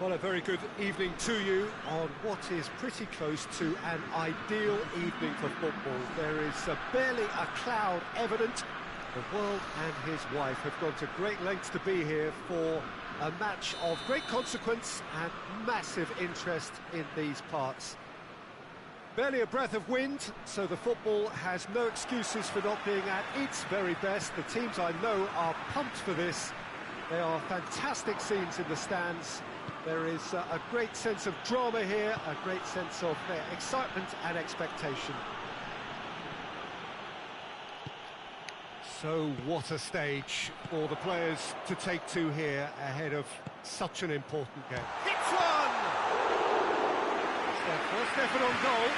Well, a very good evening to you on what is pretty close to an ideal evening for football. There is barely a cloud evident. The world and his wife have gone to great lengths to be here for a match of great consequence and massive interest in these parts. Barely a breath of wind, so the football has no excuses for not being at its very best. The teams I know are pumped for this. They are fantastic scenes in the stands. There is a great sense of drama here, a great sense of excitement and expectation. So what a stage for the players to take to here ahead of such an important game. Hits one! It's their first effort on goal.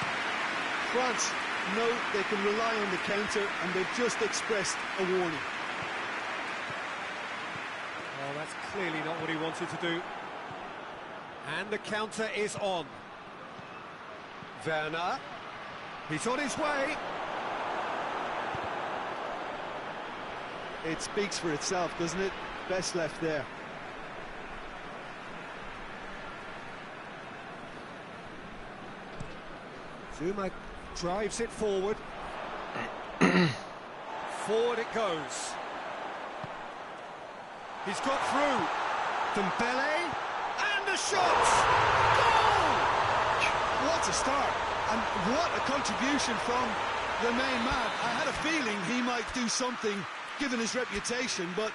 France know they can rely on the counter, and they've just expressed a warning. Oh, that's clearly not what he wanted to do. And the counter is on. Werner. He's on his way. It speaks for itself, doesn't it? Best left there. Zuma drives it forward. Forward it goes. He's got through. Dembele. And the shot! Goal! What a start, and what a contribution from the main man. I had a feeling he might do something, given his reputation, but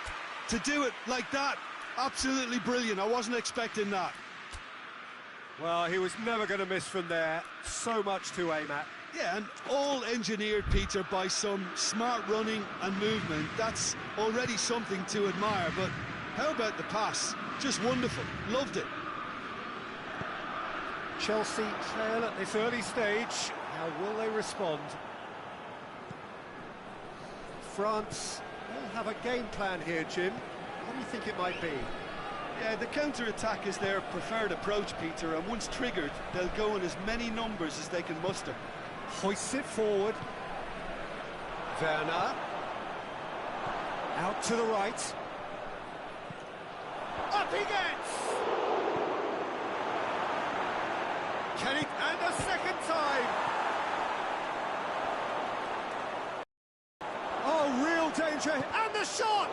to do it like that, absolutely brilliant. I wasn't expecting that. Well, he was never going to miss from there. So much to aim at. Yeah, and all engineered, Peter, by some smart running and movement. That's already something to admire, but how about the pass? Just wonderful. Loved it. Chelsea trail at this early stage. How will they respond? France will have a game plan here, Jim. What do you think it might be? Yeah, the counter-attack is their preferred approach, Peter, and once triggered, they'll go in as many numbers as they can muster. Hoists it forward. Werner. Out to the right. Up he gets! Can he... And a second time! Oh, real danger! And the shot!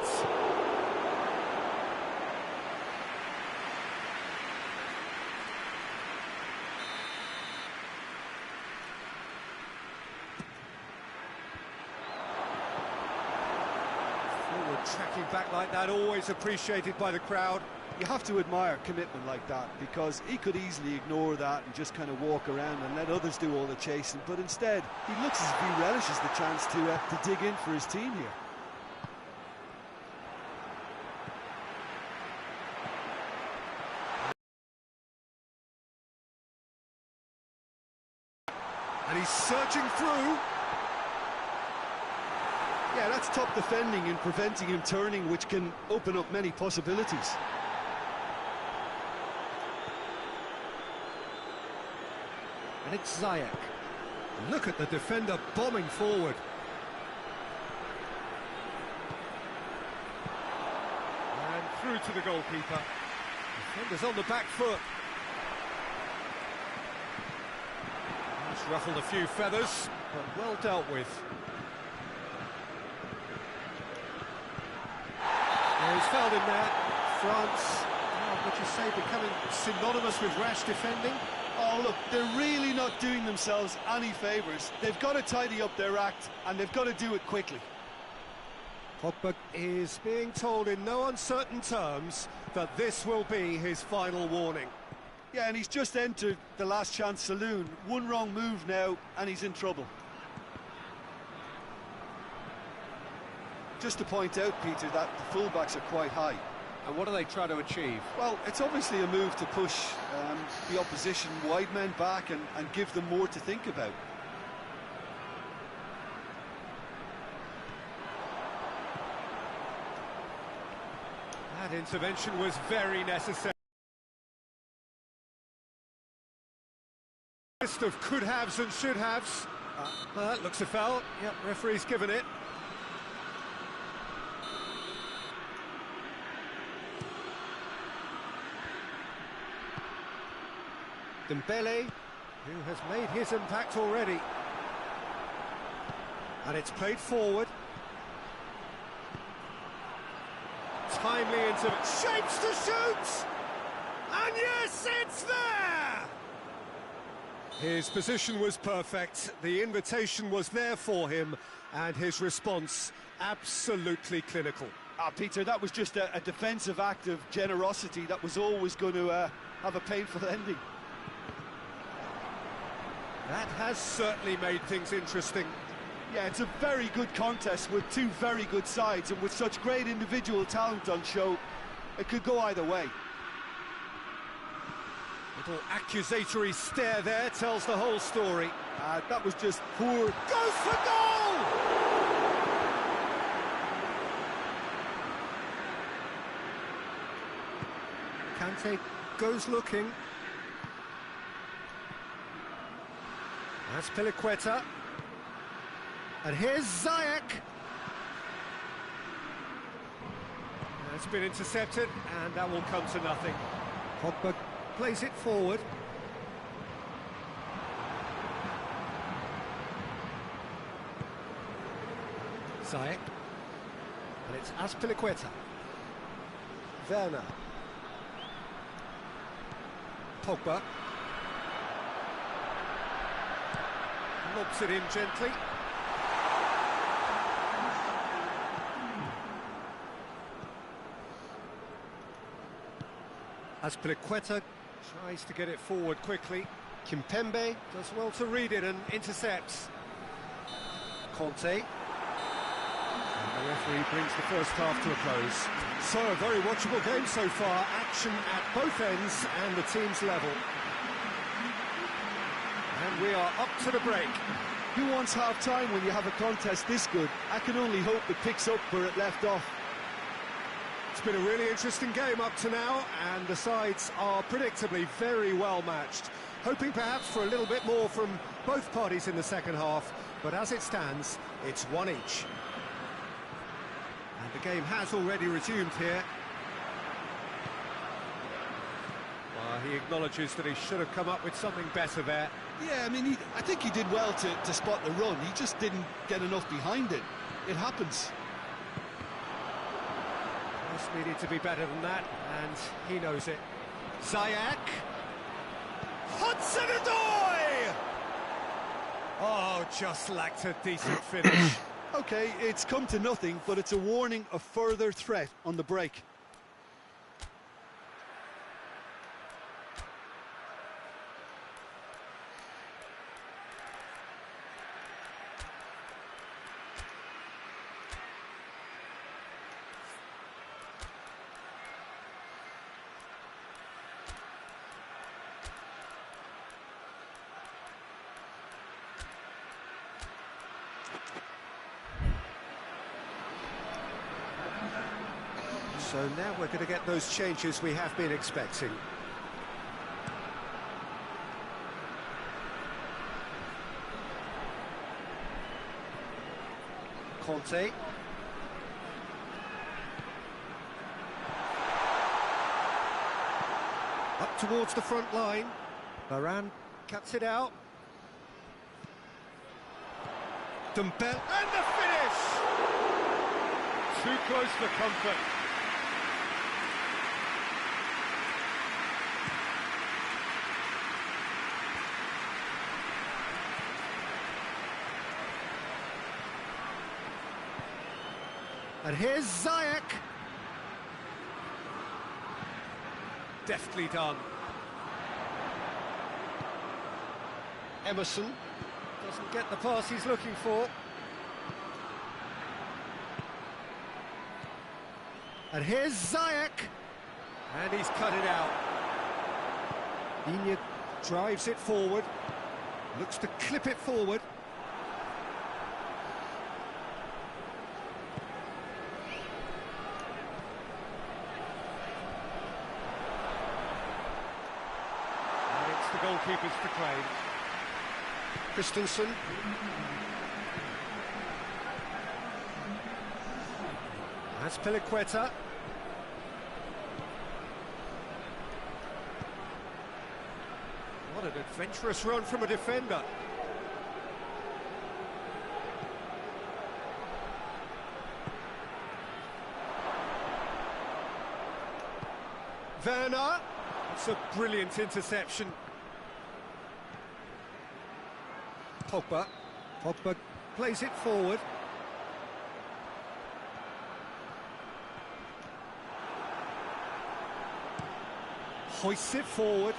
Tracking back like that, always appreciated by the crowd. You have to admire commitment like that, because he could easily ignore that and just kind of walk around and let others do all the chasing, but instead he looks as if he relishes the chance to dig in for his team here. And he's surging through. Yeah, that's top defending and preventing him turning, which can open up many possibilities. And it's Ziyech. Look at the defender bombing forward. And through to the goalkeeper. Defender's on the back foot. That's ruffled a few feathers, but well dealt with. He's fouled him there. France, would you say, becoming synonymous with rash defending? Oh, look, they're really not doing themselves any favours. They've got to tidy up their act, and they've got to do it quickly. Pogba is being told in no uncertain terms that this will be his final warning. Yeah, and he's just entered the last chance saloon. One wrong move now, and he's in trouble. Just to point out, Peter, that the fullbacks are quite high. And what do they try to achieve? Well, it's obviously a move to push the opposition wide men back and give them more to think about. That intervention was very necessary. List of could-haves and should-haves. That looks a foul. Yep, referee's given it. Dembele, who has made his impact already. And it's played forward. Timely into shapes to shoot! And yes, it's there! His position was perfect, the invitation was there for him, and his response absolutely clinical. Peter, that was just a defensive act of generosity that was always going to have a painful ending. That has certainly made things interesting. Yeah, it's a very good contest with two very good sides, and with such great individual talent on show, it could go either way. Little accusatory stare there tells the whole story. That was just poor. Goes for goal! Kante goes looking. That's Piliqueta. And here's Ziyech. That's been intercepted, and that will come to nothing. Pogba plays it forward. Ziyech. And it's Azpilicueta. Werner. Pogba. Lobs it in gently. Azpilicueta tries to get it forward quickly. Kimpembe does well to read it and intercepts. Conte. And the referee brings the first half to a close. So, a very watchable game so far. Action at both ends and the team's level. And we are up to the break. Who wants half-time when you have a contest this good? I can only hope it picks up where it left off. It's been a really interesting game up to now, and the sides are predictably very well matched. Hoping perhaps for a little bit more from both parties in the second half, but as it stands, it's one each. And the game has already resumed here. Well, he acknowledges that he should have come up with something better there. Yeah, I mean, I think he did well to spot the run. He just didn't get enough behind it. It happens. Just needed to be better than that, and he knows it. Ziyech! Hudson-Odoi! Oh, just lacked a decent finish. OK, it's come to nothing, but it's a warning of further threat on the break. So now we're going to get those changes we have been expecting. Conte. Up towards the front line. Varane cuts it out. Dembele, and the finish! Too close for comfort. And here's Ziyech. Deftly done. Emerson doesn't get the pass he's looking for. And here's Ziyech. And he's cut it out. Digne drives it forward. Looks to clip it forward. The goalkeepers to claim. Christensen. That's Piliqueta. What an adventurous run from a defender. Werner, it's a brilliant interception. Pogba plays it forward. Hoists it forward.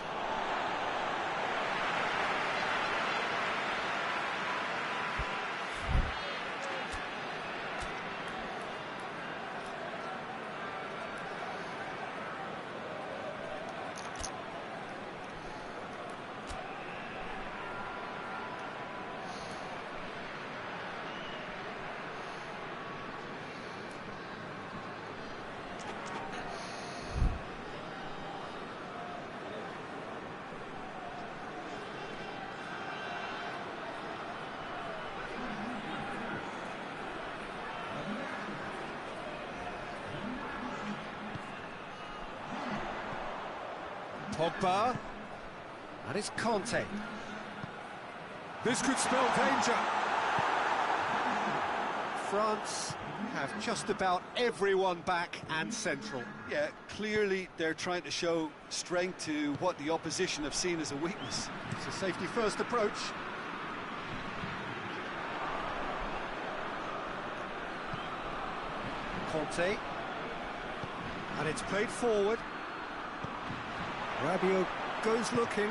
Pogba, and it's Conte. This could spell danger. France have just about everyone back and central. Yeah, clearly they're trying to show strength to what the opposition have seen as a weakness. It's a safety-first approach. Conte, and it's played forward. Rabiot goes looking.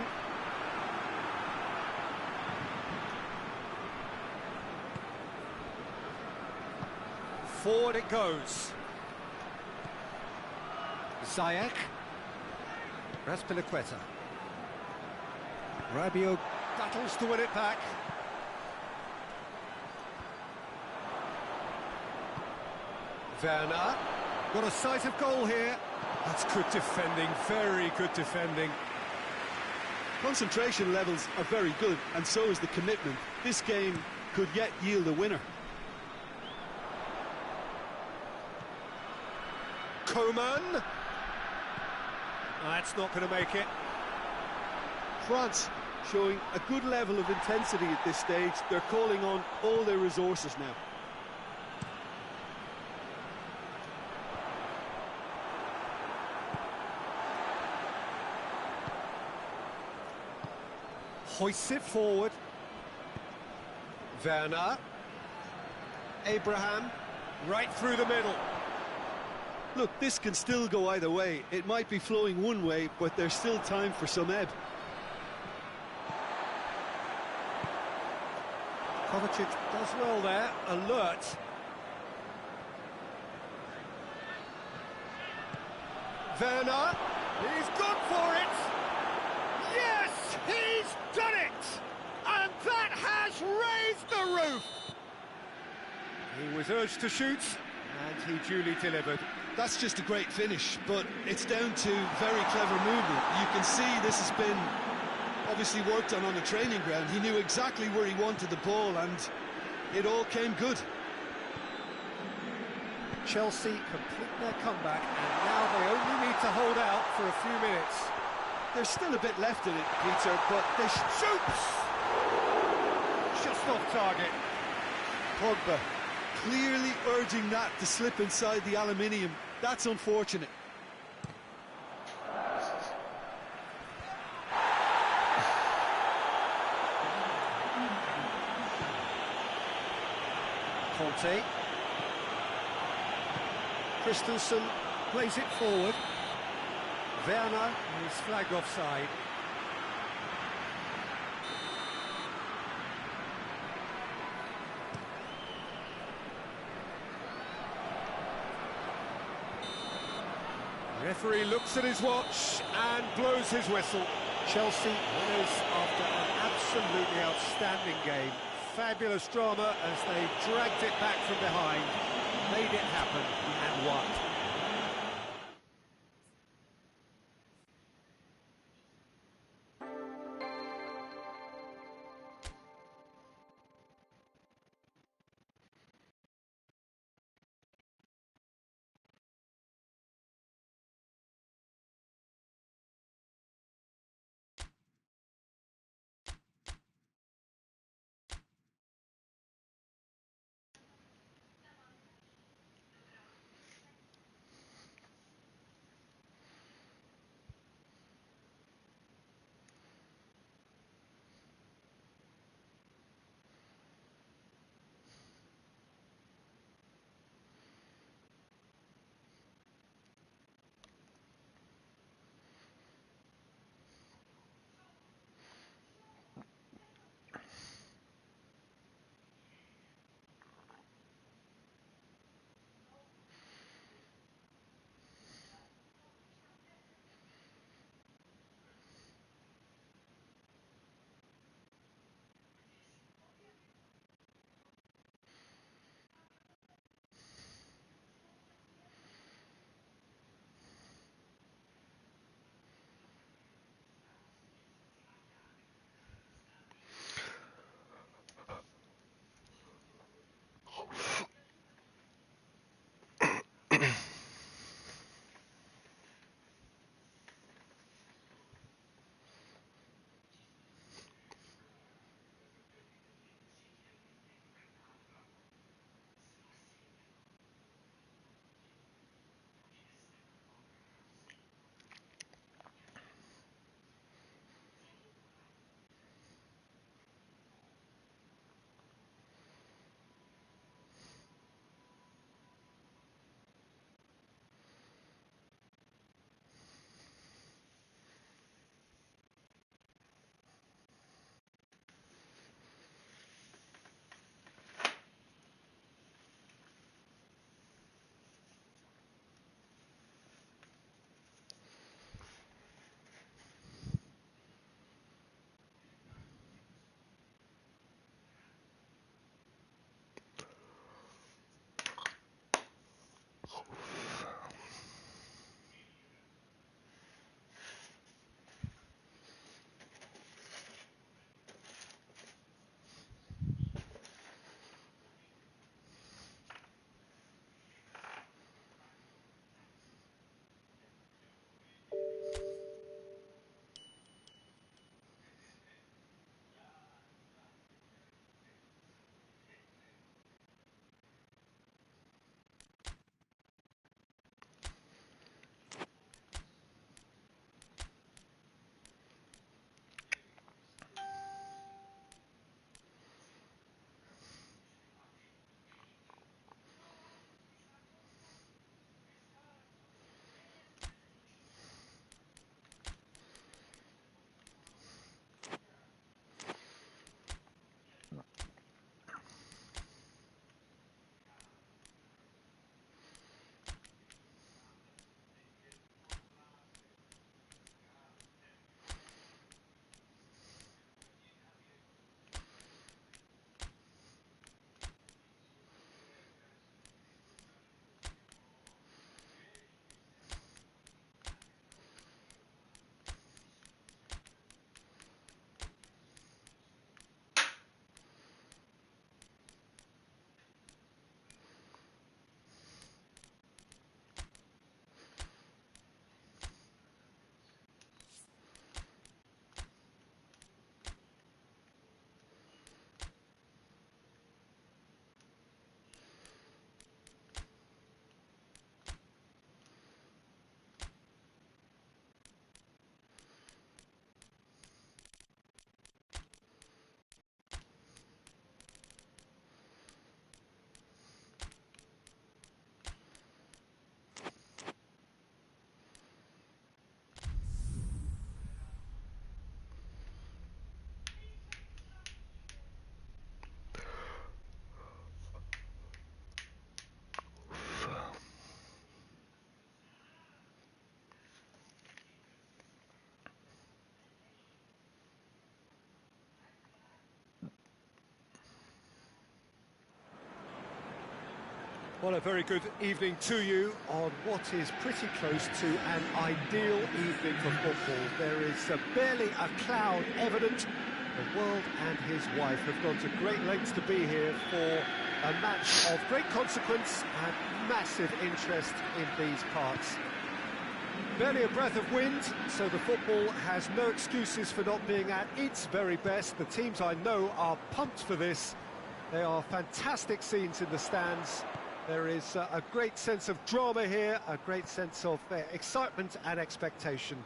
Forward it goes. Ziyech. Raspilicueta. Rabiot battles to win it back. Werner. Got a sight of goal here. That's good defending, very good defending. Concentration levels are very good, and so is the commitment. This game could yet yield a winner. Coman. That's not going to make it. France showing a good level of intensity at this stage. They're calling on all their resources now. Hoists it forward. Werner. Abraham. Right through the middle. Look, this can still go either way. It might be flowing one way, but there's still time for some ebb. Kovacic does well there. Alert. Werner. He's gone for it. Yes, he's done it. And that has raised the roof. He was urged to shoot, and he duly delivered. That's just a great finish, but it's down to very clever movement. You can see this has been obviously worked on the training ground. He knew exactly where he wanted the ball, and it all came good. Chelsea complete their comeback, and now they only need to hold out for a few minutes. There's still a bit left in it, Peter, but they shoots! Just off target. Pogba clearly urging that to slip inside the aluminium. That's unfortunate. Conte. Christensen plays it forward. Werner is flagged offside. Referee looks at his watch and blows his whistle. Chelsea winners after an absolutely outstanding game. Fabulous drama as they dragged it back from behind, made it happen and won. Well, a very good evening to you on what is pretty close to an ideal evening for football. There is barely a cloud evident. The world and his wife have gone to great lengths to be here for a match of great consequence and massive interest in these parts. Barely a breath of wind, so the football has no excuses for not being at its very best. The teams I know are pumped for this. They are fantastic scenes in the stands. There is a great sense of drama here, a great sense of excitement and expectation.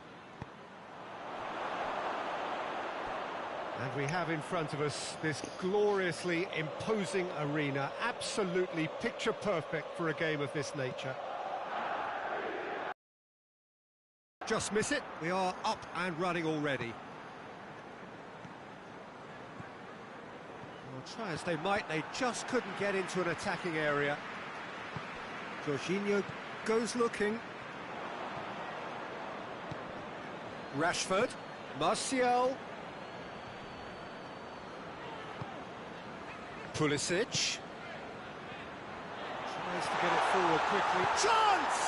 And we have in front of us this gloriously imposing arena, absolutely picture perfect for a game of this nature. Just miss it, we are up and running already. Well, try as they might, they just couldn't get into an attacking area. Jorginho goes looking. Rashford, Martial. Pulisic. Tries to get it forward quickly. Chance!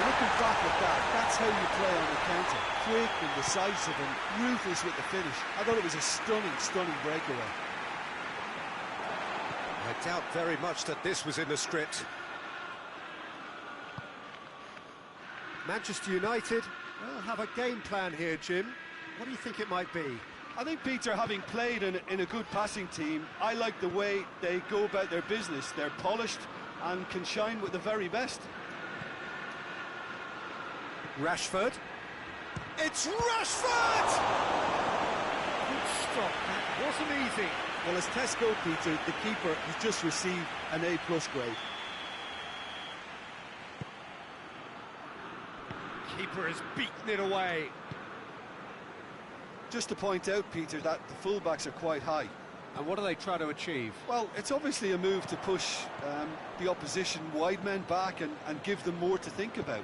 Looking back at that, that's how you play on the counter. Quick and decisive and ruthless with the finish. I thought it was a stunning breakaway. I doubt very much that this was in the script. Manchester United, well, have a game plan here, Jim. What do you think it might be? I think, Peter, having played in a good passing team, I like the way they go about their business. They're polished and can shine with the very best. Rashford. It's Rashford! Good stop, that wasn't easy. Well, as Tesco, Peter, the keeper has just received an A+ grade. Keeper has beaten it away. Just to point out, Peter, that the fullbacks are quite high. And what do they try to achieve? Well, it's obviously a move to push the opposition wide men back and give them more to think about.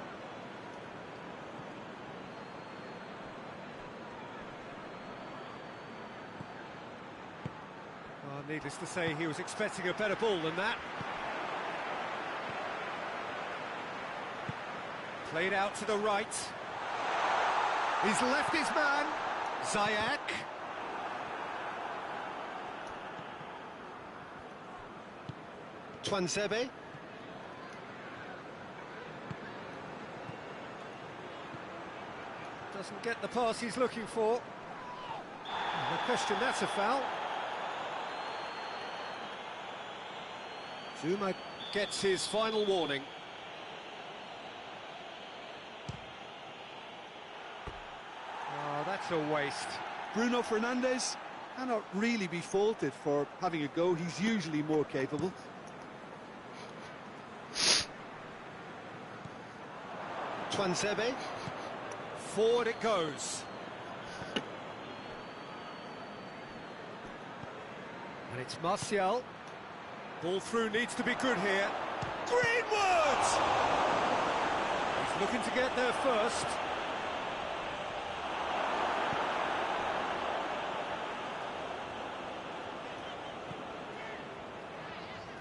Needless to say, he was expecting a better ball than that. Played out to the right. He's left his man. Ziyech. Tuanzebe. Doesn't get the pass he's looking for. No question, that's a foul. Zuma gets his final warning. Oh, that's a waste. Bruno Fernandes cannot really be faulted for having a go. He's usually more capable. Tuanzebe. Forward it goes. And it's Martial. Ball through needs to be good here. Greenwood! He's looking to get there first.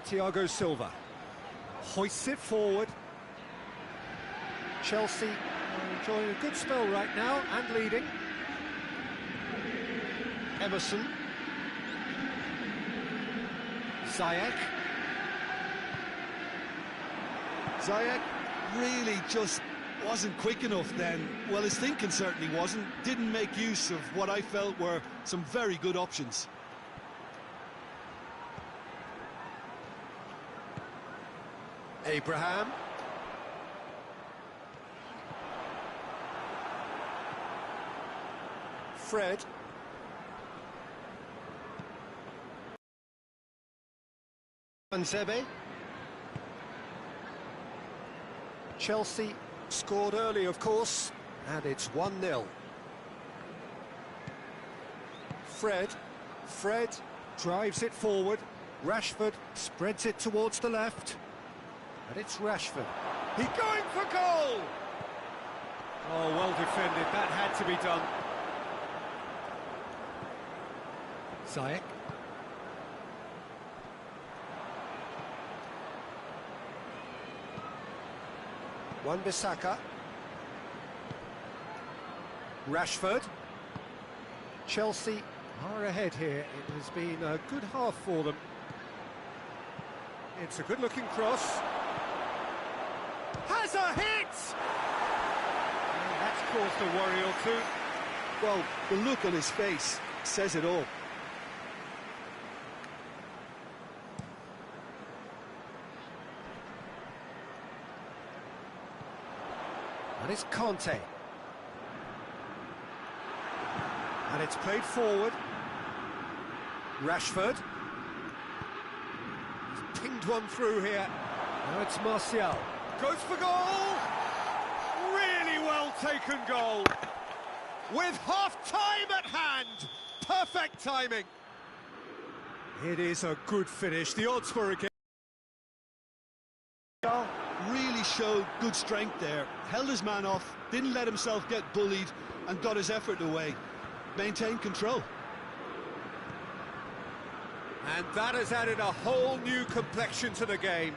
Thiago Silva hoists it forward. Chelsea are enjoying a good spell right now and leading. Emerson. Ziyech really just wasn't quick enough then. Well, his thinking certainly wasn't. Didn't make use of what I felt were some very good options. Abraham. Fred. Tuanzebe. Chelsea scored early, of course, and it's 1-0. Fred drives it forward. Rashford spreads it towards the left. And it's Rashford. He's going for goal! Oh, well defended. That had to be done. Ziyech. Wan-Bissaka. Rashford. Chelsea are ahead here. It has been a good half for them. It's a good-looking cross. Has a hit! And that's caused a worry or two. Well, the look on his face says it all. And it's Conte. And it's played forward. Rashford. He's pinged one through here. Now it's Martial. Goes for goal! Really well taken goal. With half-time at hand. Perfect timing. It is a good finish. The odds were against. Really showed good strength there. Held his man off, didn't let himself get bullied, and got his effort away. Maintained control. And that has added a whole new complexion to the game.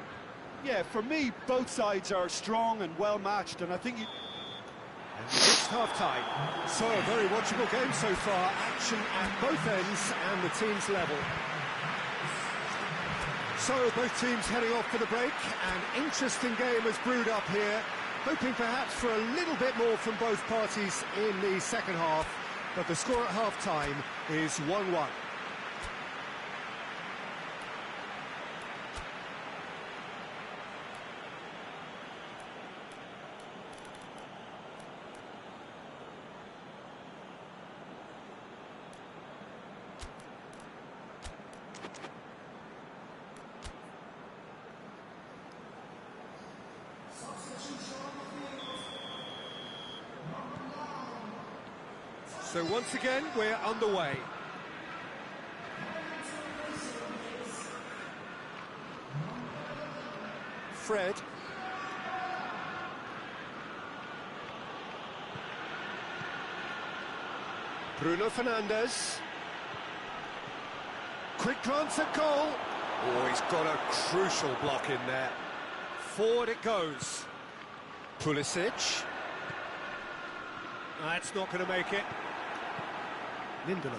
Yeah, for me, both sides are strong and well matched, and I think you... And it's half-time. So a very watchable game so far. Action at both ends and the team's level. So both teams heading off for the break. An interesting game has brewed up here. Hoping perhaps for a little bit more from both parties in the second half. But the score at half-time is 1-1. So once again, we're underway. Fred. Bruno Fernandes. Quick glance at goal. Oh, he's got a crucial block in there. Forward it goes. Pulisic. That's not going to make it. Lindelof.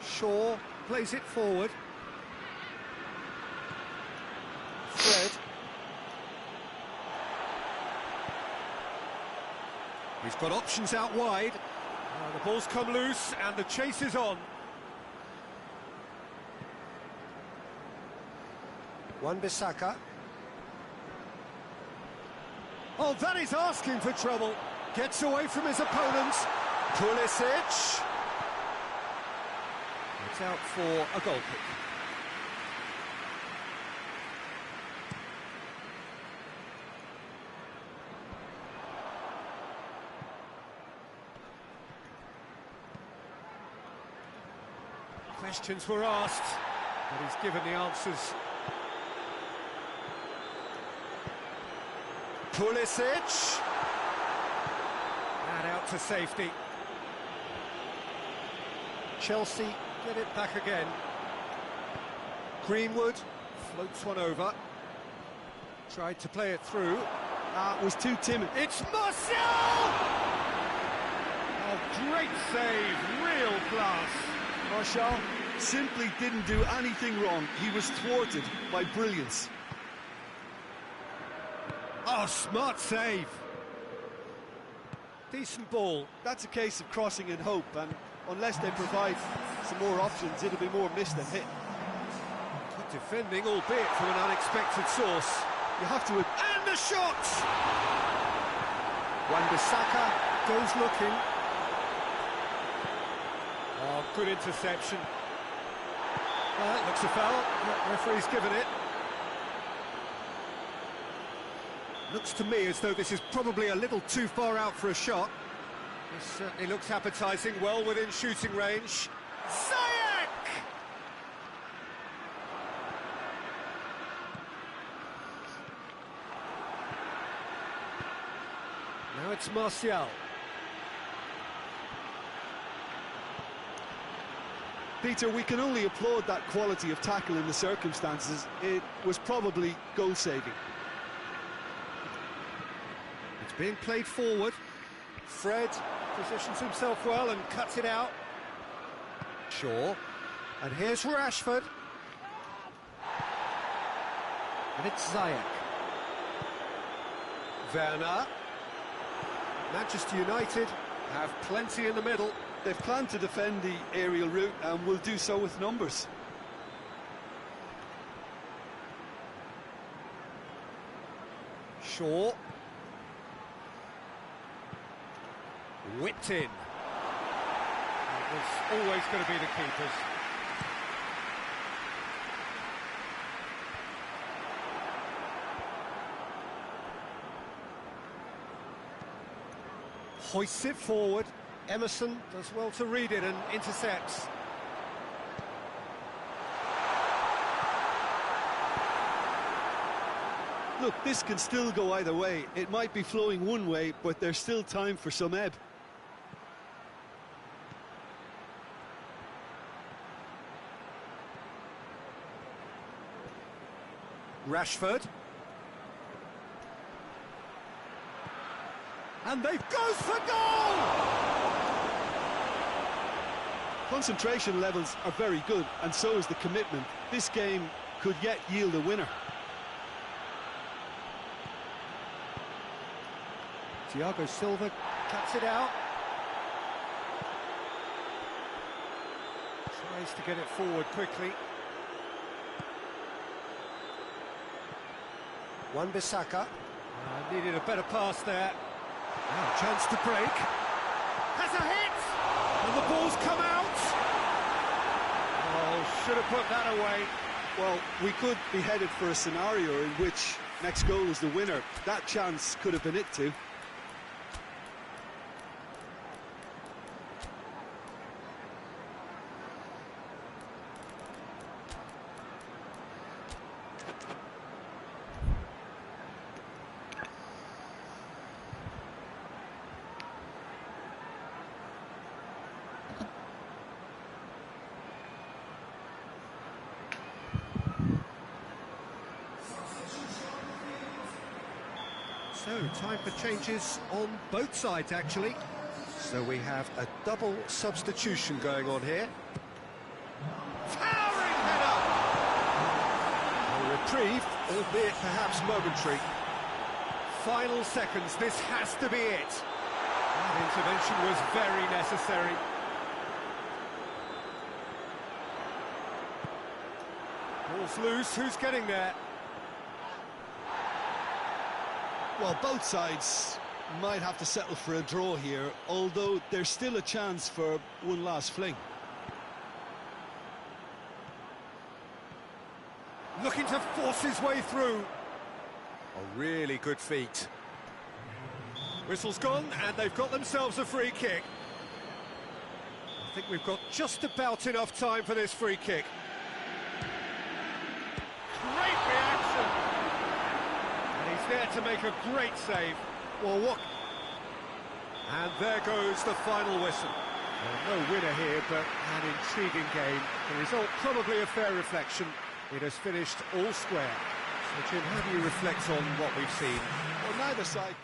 Shaw plays it forward. Fred. He's got options out wide. The ball's come loose and the chase is on. Wan-Bissaka. Oh, that is asking for trouble. Gets away from his opponents. Pulisic. It's out for a goal kick. Questions were asked, but he's given the answers. Pulisic. And out to safety. Chelsea get it back again. Greenwood floats one over. Tried to play it through. Was too timid. It's Martial! Oh, great save, real class. Martial simply didn't do anything wrong. He was thwarted by brilliance. Oh, smart save. Decent ball. That's a case of crossing in hope, and unless they provide some more options, it'll be more missed than hit. Good defending, albeit from an unexpected source. You have to... And the shot! Wan-Bissaka goes looking. Oh, good interception. That looks a foul. The referee's given it. Looks to me as though this is probably a little too far out for a shot. This certainly looks appetising, well within shooting range. Ziyech! Now it's Martial. Peter, we can only applaud that quality of tackle in the circumstances. It was probably goal-saving. being played forward. Fred positions himself well and cuts it out. Shaw. And here's Rashford. And it's Ziyech. Werner. Manchester United have plenty in the middle. They've planned to defend the aerial route and will do so with numbers. Shaw. Whipped in. It was always going to be the keepers. Hoists it forward. Emerson does well to read it and intercepts. Look, this can still go either way. It might be flowing one way, but there's still time for some ebb. Rashford. And they goes for goal! Concentration levels are very good, and so is the commitment. This game could yet yield a winner. Thiago Silva cuts it out. Tries to get it forward quickly. Wan-Bissaka. Needed a better pass there. Now a chance to break. Has a hit! And the ball's come out! Oh, should have put that away. Well, we could be headed for a scenario in which next goal is the winner. That chance could have been it too. So, time for changes on both sides, actually. So we have a double substitution going on here. Towering header! A reprieve, albeit perhaps momentary. Final seconds, this has to be it. That intervention was very necessary. Ball's loose, who's getting there? Well, both sides might have to settle for a draw here, although there's still a chance for one last fling. Looking to force his way through. A really good feat. Whistle's gone, and they've got themselves a free kick. I think we've got just about enough time for this free kick. Great reaction! And he's there to make a great save. Well, what? And there goes the final whistle. Well, no winner here, but an intriguing game. The result probably a fair reflection. It has finished all square. So, Jim, how do you reflect on what we've seen? Well, neither side...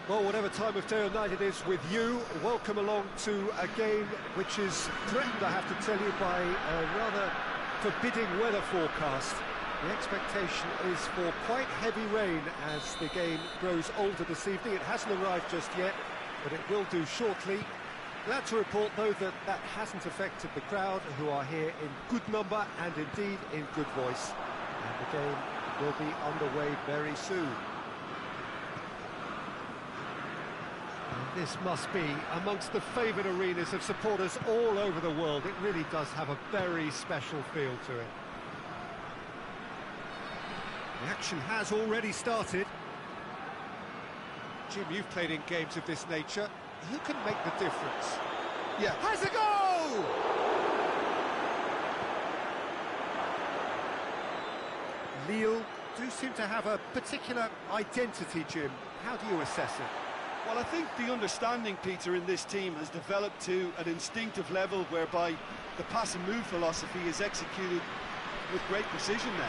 Well, whatever time of day or night it is with you, welcome along to a game which is threatened, I have to tell you, by a rather forbidding weather forecast. The expectation is for quite heavy rain as the game grows older this evening. It hasn't arrived just yet, but it will do shortly. Glad to report, though, that that hasn't affected the crowd, who are here in good number and indeed in good voice. And the game will be underway very soon. And this must be amongst the favoured arenas of supporters all over the world. It really does have a very special feel to it. The action has already started. Jim, you've played in games of this nature. Who can make the difference? Yeah. Has a goal! Lille do seem to have a particular identity, Jim. How do you assess it? Well, I think the understanding, Peter, in this team has developed to an instinctive level whereby the pass and move philosophy is executed with great precision now.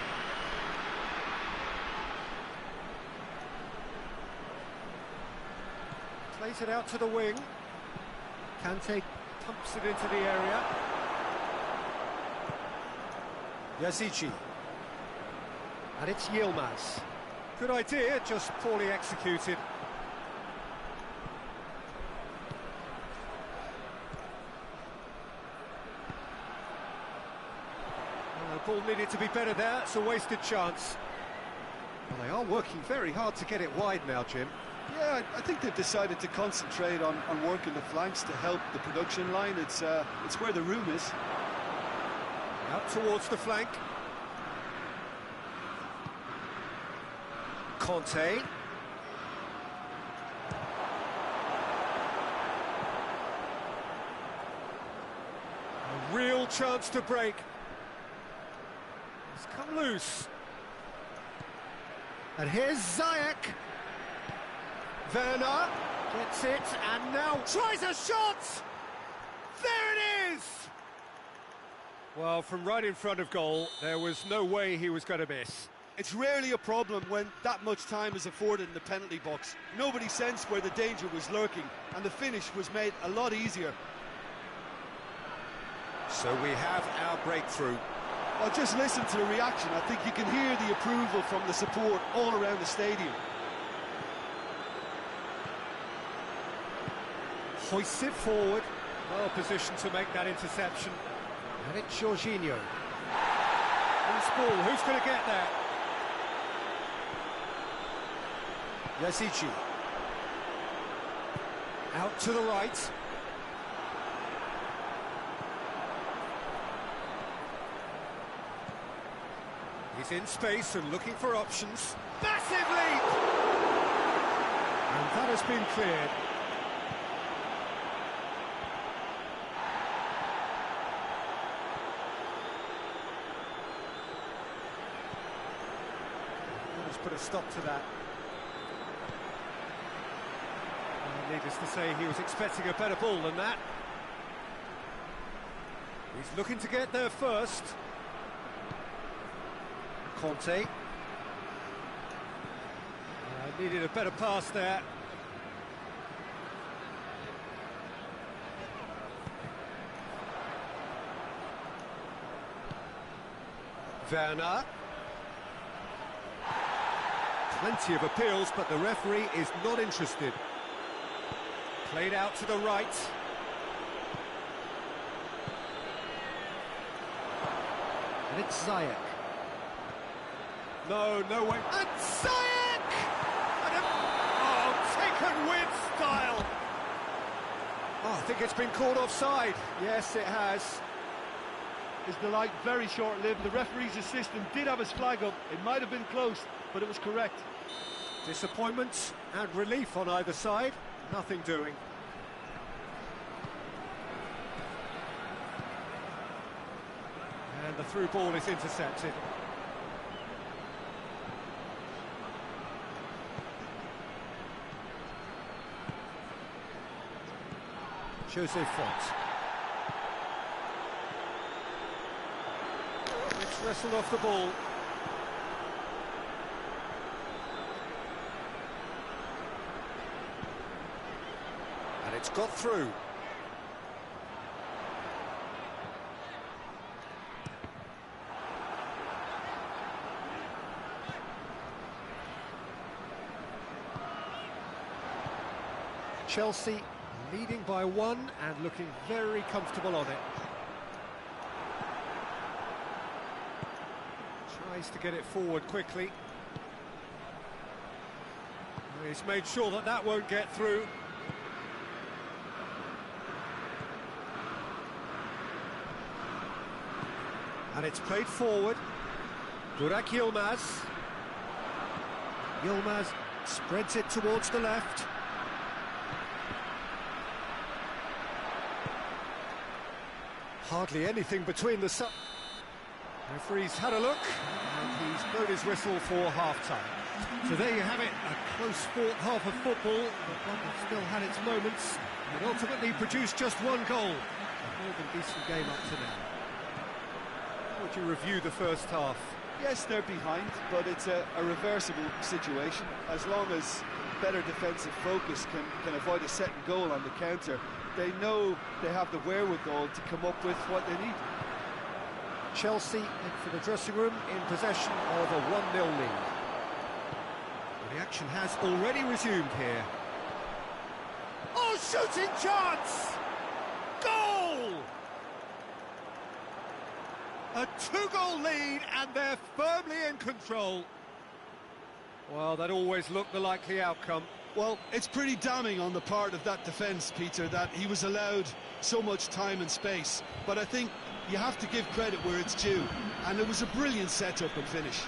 Plays it out to the wing. Kante pumps it into the area. Yazici. And it's Yilmaz. Good idea, just poorly executed. Well, the ball needed to be better there. It's a wasted chance. Well, they are working very hard to get it wide now, Jim. Yeah, I think they've decided to concentrate on working the flanks to help the production line. It's where the room is. Out towards the flank. Conte. A real chance to break. It's come loose. And here's Ziyech. Werner gets it and now tries a shot! There it is! Well, from right in front of goal, there was no way he was going to miss. It's rarely a problem when that much time is afforded in the penalty box. Nobody sensed where the danger was lurking, and the finish was made a lot easier. So we have our breakthrough. Well, just listen to the reaction. I think you can hear the approval from the support all around the stadium. Hoists it forward, well positioned to make that interception. And it's Jorginho. Loose ball, who's going to get there? Yazici. Out to the right. He's in space and looking for options. Massive leap! And that has been cleared. Let's put a stop to that. Needless to say, he was expecting a better ball than that. He's looking to get there first. Conte. Needed a better pass there. Werner. Plenty of appeals, but the referee is not interested. Played out to the right. And it's Ziyech. No way. And Ziyech! Taken with style. Oh, I think it's been called offside. Yes, it has. His delight very short-lived. The referee's assistant did have his flag up. It might have been close, but it was correct. Disappointment and relief on either side. Nothing doing. And the through ball is intercepted. Jose Font. It's wrestled off the ball. It's got through. Chelsea leading by 1 and looking very comfortable on it. Tries to get it forward quickly. He's made sure that that won't get through. And it's played forward. Burak Yilmaz. Yilmaz spreads it towards the left. Hardly anything between the sub. Referee's had a look, and he's blown his whistle for half-time. So there you have it, a close-fought half of football, but one that still had its moments, and ultimately produced just 1 goal. A more than decent game up to now. How would you review the first half? Yes, they're behind, but it's a reversible situation. As long as better defensive focus can avoid a second goal on the counter, they know they have the wherewithal to come up with what they need. Chelsea in for the dressing room in possession of a 1-0 lead. Well, the action has already resumed here. Oh, shooting chance! Goal! A 2-goal lead and they're firmly in control. Well, that always looked the likely outcome. Well, it's pretty damning on the part of that defence, Peter, that he was allowed so much time and space. But I think you have to give credit where it's due, and it was a brilliant setup and finish.